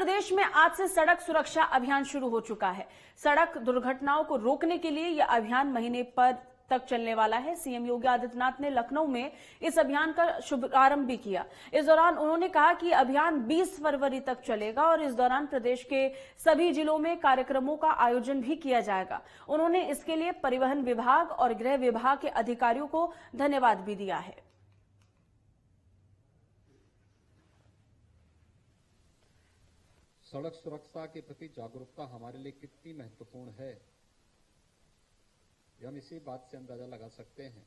प्रदेश में आज से सड़क सुरक्षा अभियान शुरू हो चुका है। सड़क दुर्घटनाओं को रोकने के लिए यह अभियान महीने तक चलने वाला है। सीएम योगी आदित्यनाथ ने लखनऊ में इस अभियान का शुभारंभ भी किया। इस दौरान उन्होंने कहा कि अभियान 20 फरवरी तक चलेगा और इस दौरान प्रदेश के सभी जिलों में कार्यक्रमों का आयोजन भी किया जाएगा। उन्होंने इसके लिए परिवहन विभाग और गृह विभाग के अधिकारियों को धन्यवाद भी दिया है। सड़क सुरक्षा के प्रति जागरूकता हमारे लिए कितनी महत्वपूर्ण है, ये हम इसी बात से अंदाजा लगा सकते हैं।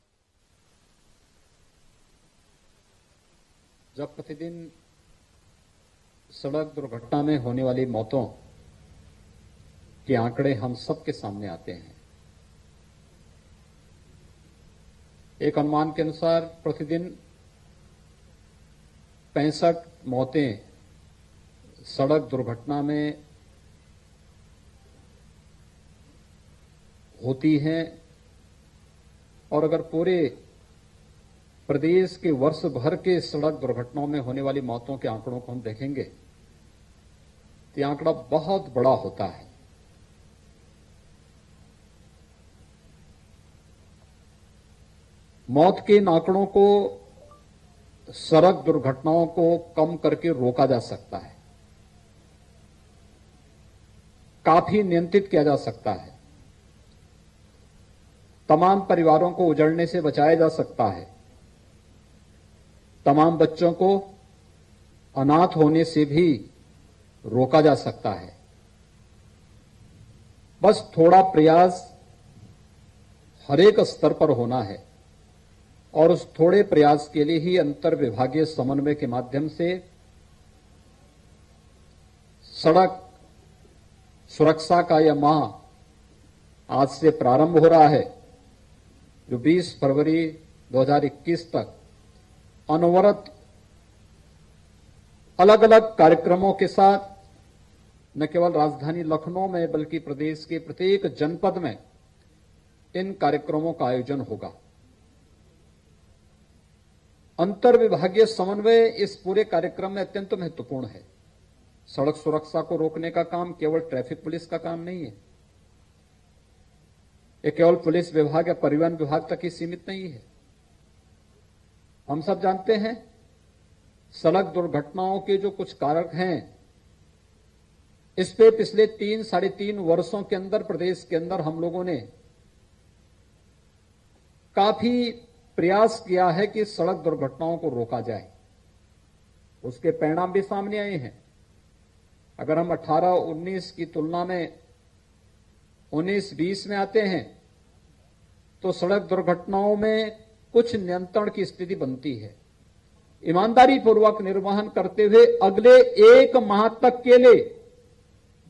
जब प्रतिदिन सड़क दुर्घटना में होने वाली मौतों के आंकड़े हम सबके सामने आते हैं, एक अनुमान के अनुसार प्रतिदिन 65 मौतें सड़क दुर्घटना में होती हैं और अगर पूरे प्रदेश के वर्ष भर के सड़क दुर्घटनाओं में होने वाली मौतों के आंकड़ों को हम देखेंगे तो यह आंकड़ा बहुत बड़ा होता है। मौत के इन आंकड़ों को सड़क दुर्घटनाओं को कम करके रोका जा सकता है, काफी नियंत्रित किया जा सकता है, तमाम परिवारों को उजड़ने से बचाया जा सकता है, तमाम बच्चों को अनाथ होने से भी रोका जा सकता है। बस थोड़ा प्रयास हर एक स्तर पर होना है और उस थोड़े प्रयास के लिए ही अंतर विभागीय समन्वय के माध्यम से सड़क सुरक्षा का यह माह आज से प्रारंभ हो रहा है, जो 20 फरवरी 2021 तक अनवरत अलग अलग कार्यक्रमों के साथ न केवल राजधानी लखनऊ में बल्कि प्रदेश के प्रत्येक जनपद में इन कार्यक्रमों का आयोजन होगा। अंतर विभागीय समन्वय इस पूरे कार्यक्रम में अत्यंत महत्वपूर्ण है। सड़क सुरक्षा को रोकने का काम केवल ट्रैफिक पुलिस का काम नहीं है, ये केवल पुलिस विभाग या परिवहन विभाग तक ही सीमित नहीं है। हम सब जानते हैं सड़क दुर्घटनाओं के जो कुछ कारक हैं, इस पे पिछले 3-3.5 वर्षों के अंदर प्रदेश के अंदर हम लोगों ने काफी प्रयास किया है कि सड़क दुर्घटनाओं को रोका जाए। उसके परिणाम भी सामने आए हैं। अगर हम 18-19 की तुलना में 19-20 में आते हैं तो सड़क दुर्घटनाओं में कुछ नियंत्रण की स्थिति बनती है। ईमानदारी पूर्वक निर्वहन करते हुए अगले एक माह तक के लिए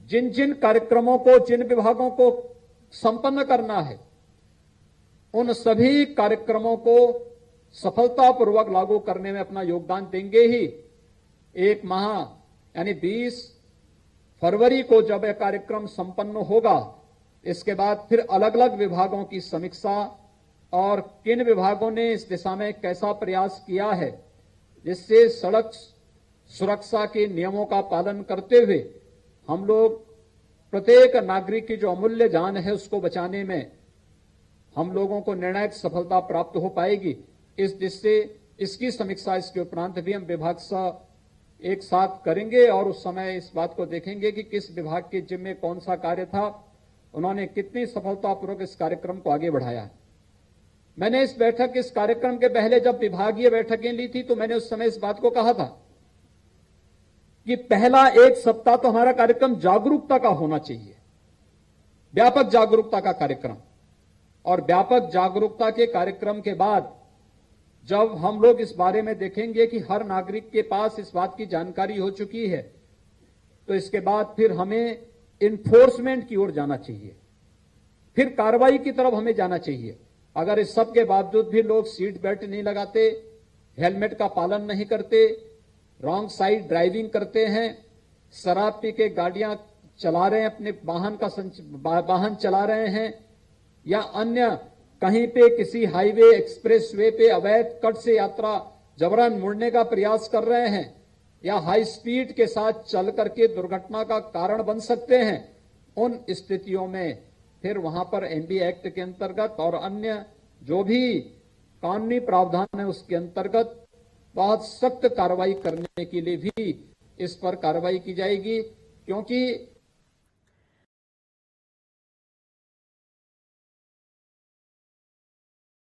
जिन जिन कार्यक्रमों को, जिन विभागों को संपन्न करना है, उन सभी कार्यक्रमों को सफलतापूर्वक लागू करने में अपना योगदान देंगे ही एक माह यानी 20 फरवरी को जब यह कार्यक्रम संपन्न होगा, इसके बाद फिर अलग अलग विभागों की समीक्षा और किन विभागों ने इस दिशा में कैसा प्रयास किया है, जिससे सड़क सुरक्षा के नियमों का पालन करते हुए हम लोग प्रत्येक नागरिक की जो अमूल्य जान है उसको बचाने में हम लोगों को निर्णायक सफलता प्राप्त हो पाएगी। इस दिशा इसकी समीक्षा इसके उपरांत भी हम विभाग से एक साथ करेंगे और उस समय इस बात को देखेंगे कि किस विभाग के जिम्मे कौन सा कार्य था, उन्होंने कितनी सफलतापूर्वक इस कार्यक्रम को आगे बढ़ाया। मैंने इस कार्यक्रम के पहले जब विभागीय बैठकें ली थी तो मैंने उस समय इस बात को कहा था कि पहला एक सप्ताह तो हमारा कार्यक्रम जागरूकता का होना चाहिए, व्यापक जागरूकता का कार्यक्रम। और व्यापक जागरूकता के कार्यक्रम के बाद जब हम लोग इस बारे में देखेंगे कि हर नागरिक के पास इस बात की जानकारी हो चुकी है, तो इसके बाद फिर हमें इन्फोर्समेंट की ओर जाना चाहिए, फिर कार्रवाई की तरफ हमें जाना चाहिए। अगर इस सब के बावजूद भी लोग सीट बेल्ट नहीं लगाते, हेलमेट का पालन नहीं करते, रॉन्ग साइड ड्राइविंग करते हैं, शराब पी के गाड़ियां चला रहे हैं, अपने वाहन चला रहे हैं, या अन्य कहीं पे किसी हाईवे एक्सप्रेस वे पे अवैध कट से यात्रा जबरन मुड़ने का प्रयास कर रहे हैं, या हाई स्पीड के साथ चल करके दुर्घटना का कारण बन सकते हैं, उन स्थितियों में फिर वहां पर एमबी एक्ट के अंतर्गत और अन्य जो भी कानूनी प्रावधान है उसके अंतर्गत बहुत सख्त कार्रवाई करने के लिए भी इस पर कार्रवाई की जाएगी, क्योंकि